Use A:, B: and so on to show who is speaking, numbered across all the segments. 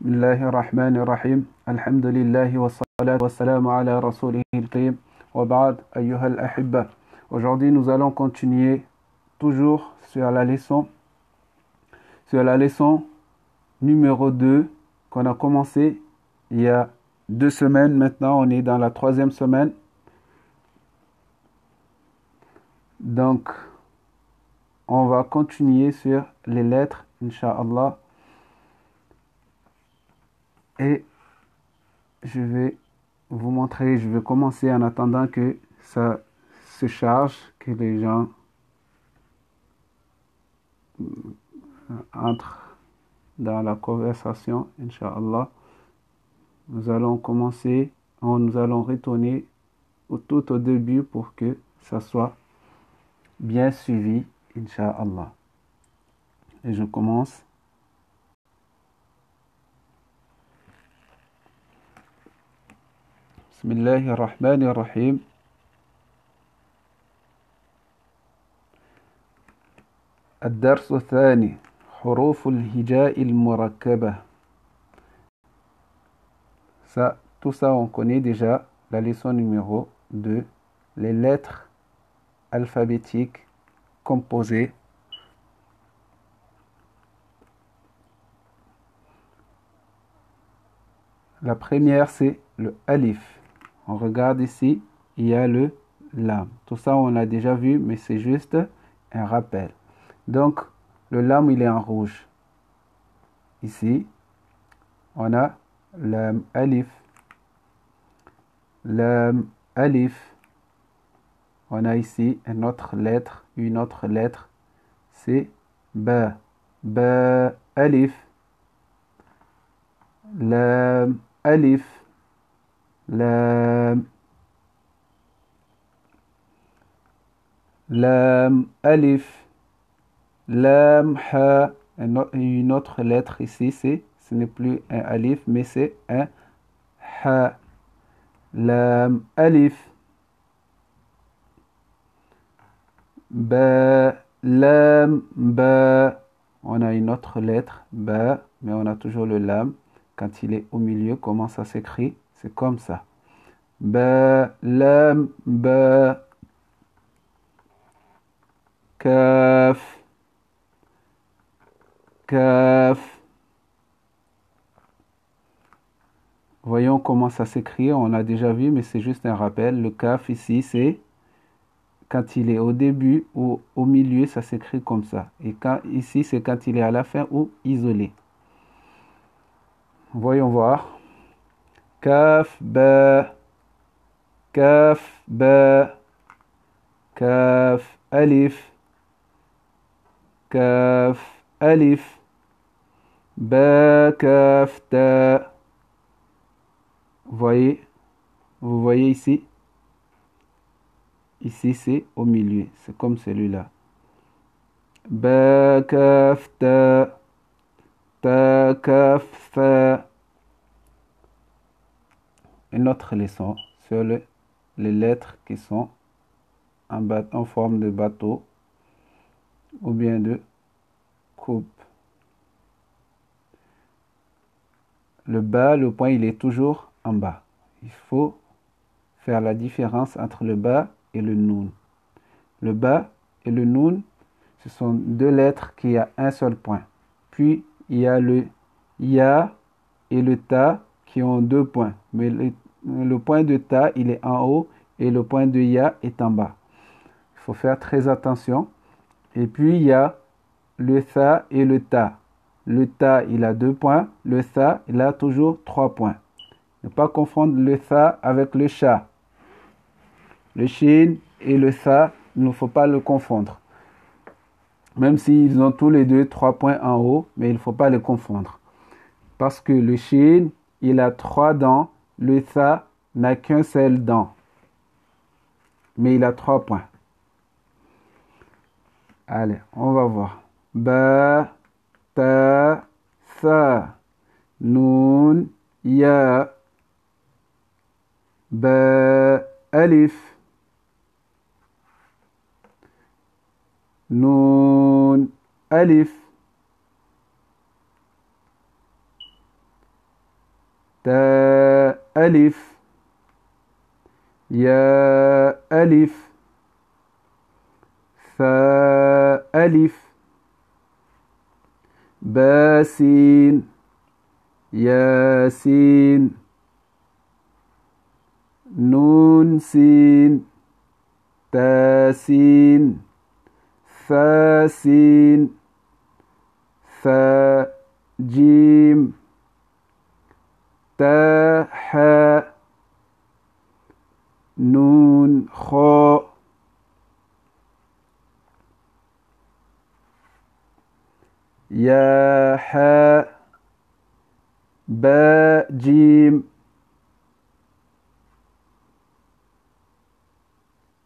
A: بسم الله الرحمن الرحيم الحمد لله والصلاة والسلام على رسوله الكريم وبعد أيها الأحبة. Aujourd'hui nous allons continuer toujours sur la leçon numéro 2 qu'on a commencé il y a 2 semaines. Maintenant on est dans la 3e semaine. Donc on va continuer sur les lettres Inch'Allah. Et je vais vous montrer, je vais commencer en attendant que ça se charge, que les gens entrent dans la conversation, Inch'Allah. Nous allons commencer, nous allons retourner tout au début pour que ça soit bien suivi, Inch'Allah. Et je commence. بسم الله الرحمن الرحيم. الدرس الثاني حروف الهجاء المركبة. Ça, tout ça on connaît déjà, la leçon numéro 2, les lettres alphabétiques composées. La première c'est le alif. On regarde ici, il y a le lam. Tout ça, on l'a déjà vu, mais c'est juste un rappel. Donc, le lam, il est en rouge. Ici, on a lam alif. Lam alif. On a ici une autre lettre, c'est ba. Ba alif. Lam alif. Lam alif. Lam ha. Une autre lettre ici, ce n'est plus un alif, mais c'est un ha. Lam alif. Ba. Lam ba. On a une autre lettre, ba, mais on a toujours le lam. Quand il est au milieu, comment ça s'écrit? C'est comme ça. Ba, lam, ba. Kaf. Kaf. Voyons comment ça s'écrit. On a déjà vu, mais c'est juste un rappel. Le kaf ici, c'est quand il est au début ou au milieu, ça s'écrit comme ça. Et ici, c'est quand il est à la fin ou isolé. Voyons voir. Kaf, ba. Kaf, ba. Kaf, alif. Kaf, alif. Ba, kaf, ta. Vous voyez ici? Ici, c'est au milieu. C'est comme celui-là. Ba, kaf, ta. Ta, kaf, fa. Une autre leçon sur les lettres qui sont en forme de bateau ou bien de coupe. Le bas, le point, il est toujours en bas. Il faut faire la différence entre le bas et le noun. Le bas et le noun, ce sont deux lettres qui ont un seul point. Puis, il y a le ya et le ta qui ont 2 points. Mais le point de ta, il est en haut et le point de ya est en bas. Il faut faire très attention. Et puis, il y a le tha et le ta. Le ta, il a 2 points. Le tha, il a toujours 3 points. Ne pas confondre le tha avec le sha. Le shin et le tha, il ne faut pas le confondre. Même s'ils ont tous les deux 3 points en haut, mais il ne faut pas les confondre. Parce que le shin, il a 3 dents. Le tha n'a qu'un seul dent. Mais il a 3 points. Allez, on va voir. Ba, ta, tha. Nun, ya. Ba, alif. Nun, alif. تا ألف يا ألف ثاء ألف با سين ياسين نون سين تاسين ثاسين ثا جيم تا حاء نون خاء يا حاء با جيم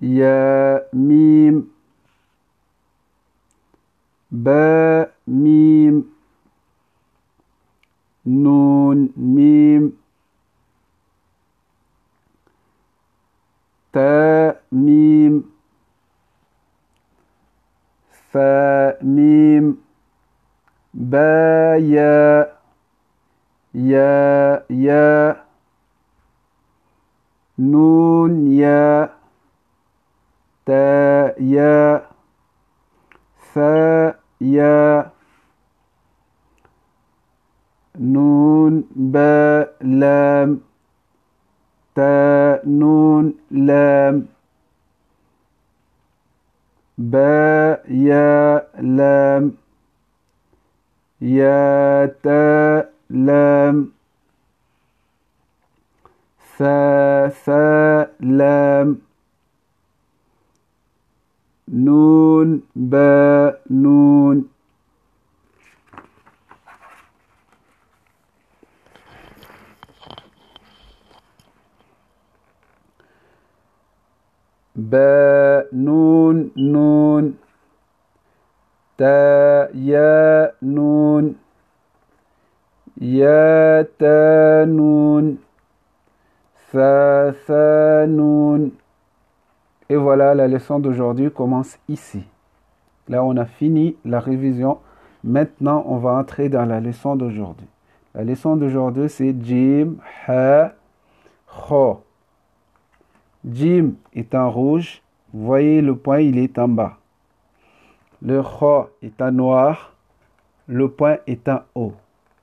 A: يا ميم با ميم نون ميم تا ميم ثا ميم با يا يا نون يا تا يا ثا يا نون با لام تا نون لام با يا لام يا تا لام ثا لام نون با نون با نون نون تا يا نون يا تا نون ثا نون. Et voilà, la leçon d'aujourd'hui commence ici. Là, on a fini la révision. Maintenant, on va entrer dans la leçon d'aujourd'hui. La leçon d'aujourd'hui, c'est Jim, Ha, Kho. Jim est en rouge. Vous voyez, le point, il est en bas. Le Kho est en noir. Le point est en haut.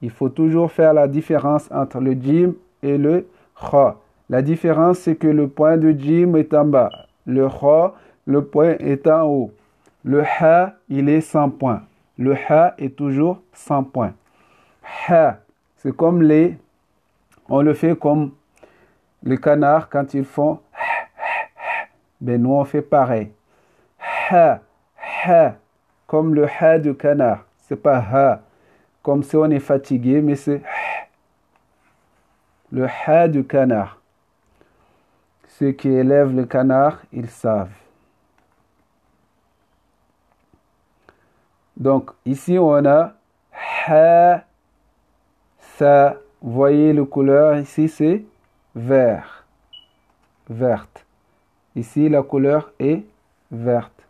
A: Il faut toujours faire la différence entre le Jim et le Kho. La différence, c'est que le point de Jim est en bas. Le Kho, le point est en haut. Le Ha, il est sans point. Le Ha est toujours sans point. Ha, c'est comme les... On le fait comme les canards quand ils font... Ben nous, on fait pareil. Ha, ha, comme le Ha de canard. C'est pas Ha, comme si on est fatigué, mais c'est le Ha du canard. Ceux qui élèvent le canard, ils savent. Donc, ici, on a Ha, Sa. Vous voyez le couleur, ici, c'est vert. Verte. Ici, la couleur est verte.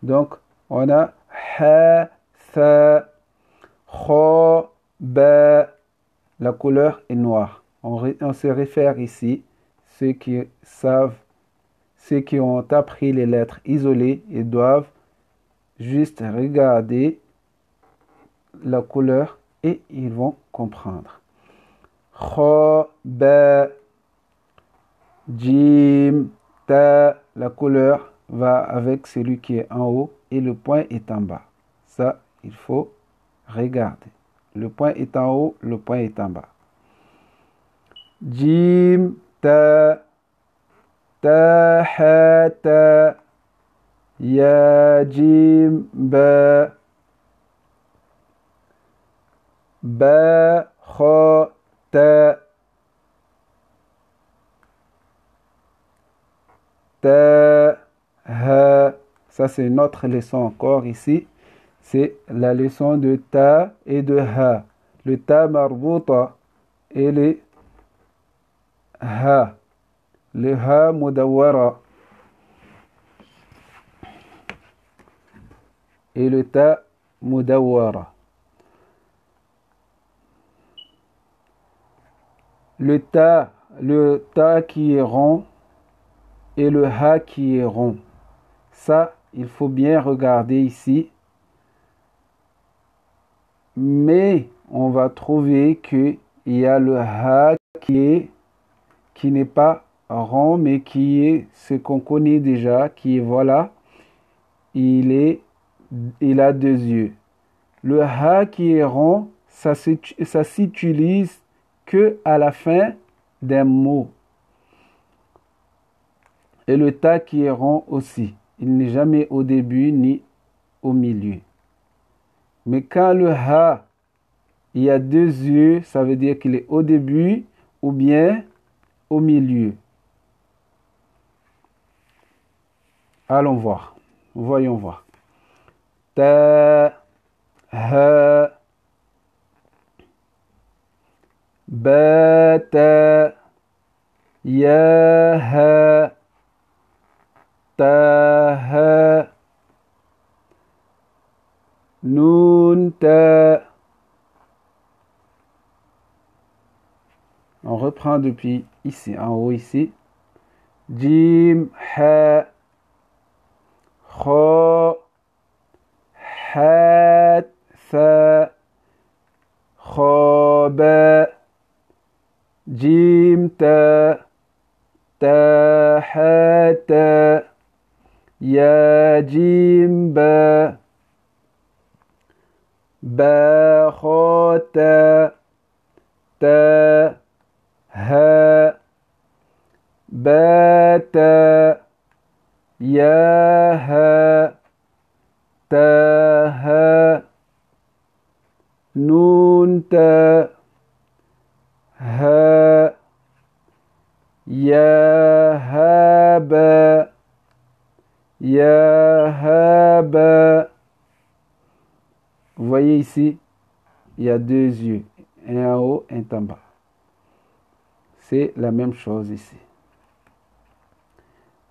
A: Donc, on a Ha, Sa, Kho, Ba. La couleur est noire. On se réfère ici, ceux qui savent, ceux qui ont appris les lettres isolées, ils doivent juste regarder la couleur et ils vont comprendre. Kho, Ba, Jim, Ta. La couleur va avec celui qui est en haut et le point est en bas. Ça, il faut regarder. Le point est en haut, le point est en bas. Jim, Ta. Ta, Ha, Ta. Ya, Jim, Ba. Ba, Kho, Ta. Ta, Ha. Ça, c'est une autre leçon encore ici. C'est la leçon de Ta et de Ha. Le Ta marbouta et le Ha. Le Ha mudawara. Et le Ta mudawara. le ta qui est rond et le ha qui est rond. Ça, il faut bien regarder ici. Mais on va trouver qu'il y a le ha qui n'est pas rond, mais qui est ce qu'on connaît déjà, qui est voilà, il a deux yeux. Le ha qui est rond, ça s'utilise que à la fin d'un mot. Et le ta qui est rond aussi. Il n'est jamais au début ni au milieu. Mais quand le ha, il y a deux yeux, ça veut dire qu'il est au début ou bien au milieu. Allons voir. Voyons voir. Ta, ha, ba, ta, ya, ha, ta, ha, nun, ta. On reprend depuis ici, en haut ici. Jim, ha, kha, ha, tha, kha, ba, jim, ta, ta, ha, ta, ya, jim, ba, ba, kha, ta, ta, ha, ba, ta, ya, ha, ta, ha, nun, ta, ha, ya, ha, ba, ya, ha, ba. Vous voyez ici, il y a deux yeux, un en haut, un en bas. C'est la même chose ici.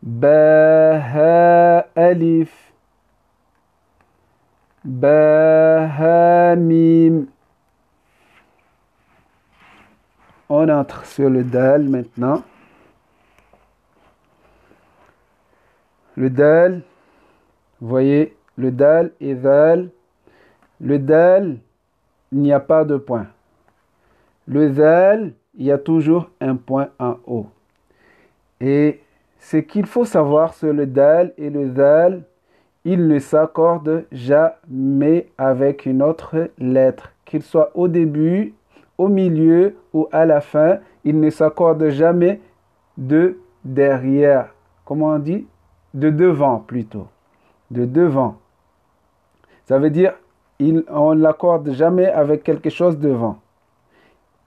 A: Ba, ha, alif. Ba, ha, mim. On entre sur le dal maintenant. Le dal, vous voyez, le dal et dal. Le dal, il n'y a pas de point. Le dal, il y a toujours un point en haut. Et ce qu'il faut savoir sur le dal et le dal, ils ne s'accordent jamais avec une autre lettre. Qu'il soit au début, au milieu ou à la fin, ils ne s'accordent jamais de derrière. Comment on dit? De devant plutôt. De devant. Ça veut dire on ne l'accorde jamais avec quelque chose devant.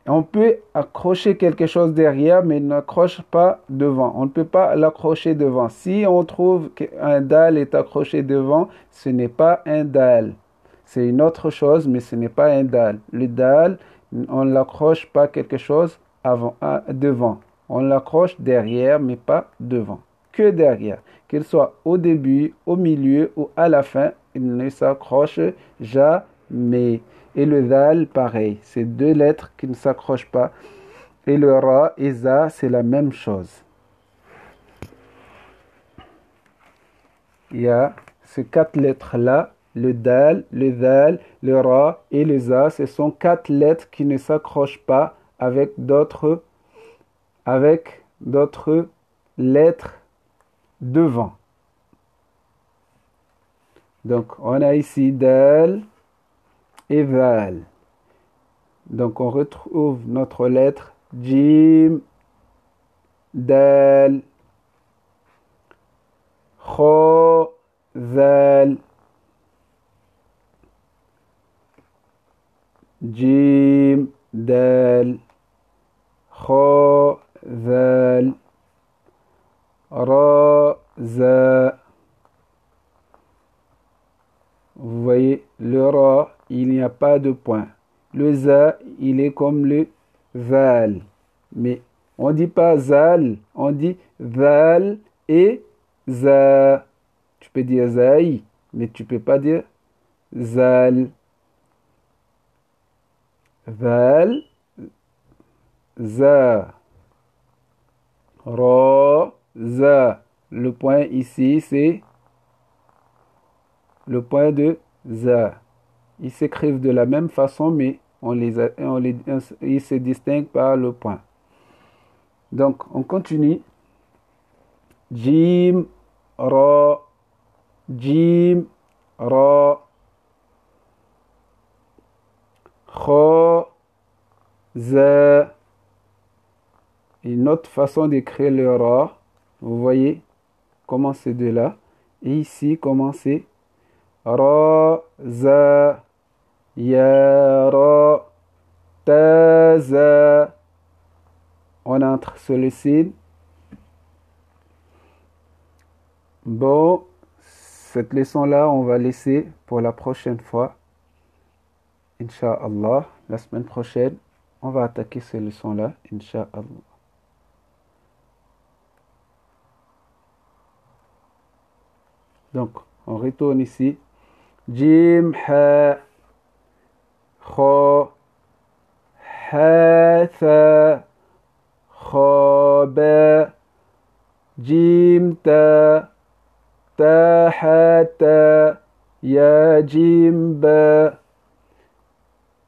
A: On peut accrocher quelque chose derrière, mais on n'accroche pas devant. On ne peut pas l'accrocher devant. Si on trouve qu'un dal est accroché devant, ce n'est pas un dal. C'est une autre chose, mais ce n'est pas un dal. Le dal, on ne l'accroche pas quelque chose devant. On l'accroche derrière, mais pas devant. Que derrière. Qu'il soit au début, au milieu ou à la fin, il ne s'accroche jamais. Et le dal, pareil. C'est deux lettres qui ne s'accrochent pas. Et le ra et za, c'est la même chose. Il y a ces quatre lettres-là. Le dal, le zal, le ra et le za. Ce sont quatre lettres qui ne s'accrochent pas avec d'autres lettres devant. Donc, on a ici dal et val. Donc, on retrouve notre lettre jim, dal, kha, zal, jim, dal, kha, zal, ra, za. Vous voyez, le ra, il n'y a pas de point. Le za, il est comme le zal. Mais on ne dit pas zal, on dit zal et za. Tu peux dire zaï, mais tu ne peux pas dire zal. Zal, za. Ra, za. Le point ici, c'est le point de za. Ils s'écrivent de la même façon, mais ils se distinguent par le point. Donc, on continue. Jim, ra, jim, ra, kha, za. Une autre façon d'écrire le ra. Vous voyez comment c'est de là. Et ici, comment c'est ra, za, ya, ra, ta, za. On entre sur le signe. Bon, cette leçon-là, on va laisser pour la prochaine fois. Inch'Allah, la semaine prochaine, on va attaquer ces leçons-là. Inch'Allah. Donc, on retourne ici. Jim, ha, kha, ha, tha, kha, ba, jim, ta, ta, ha, ta, ya, jim, ba,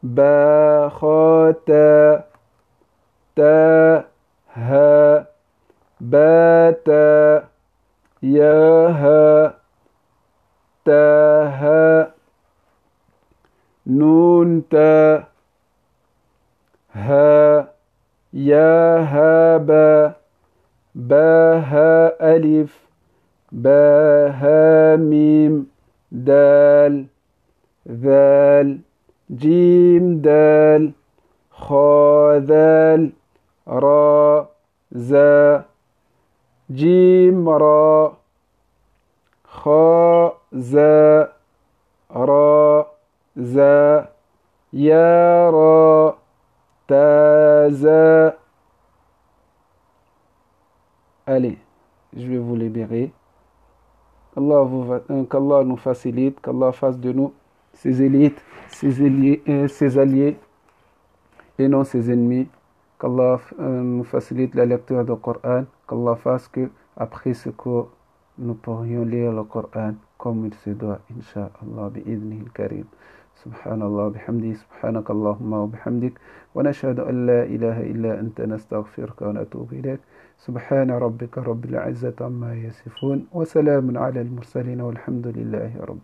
A: ba, kha, ta, ha, ba, ta, ya, ha, ta, ha, nun, ta, ha, ya, ha, ba, ba, ha, alif, ba, ha, mim, dal, ذال, جيم, دال, خا, ذال, را, زا, جيم, را, خا, زا, را, زا, يا, را, ta, za. Allez, je vais vous libérer. Qu'Allah nous facilite, qu'Allah fasse de nous ses élites, ses alliés et non ses ennemis. Qu'Allah nous facilite la lecture du Coran, qu'Allah fasse que après ce cours, nous pourrions lire le Coran comme il se doit, Inch'Allah, bi'idnihi al-karim. Subhanallah, bihamdi, subhanak Allahumma wa bihamdik, wa nashhadu an la ilaha illa anta nastaghfiruka wa natubu ilayk. سبحان ربك رب العزة عما يصفون وسلام على المرسلين والحمد لله رب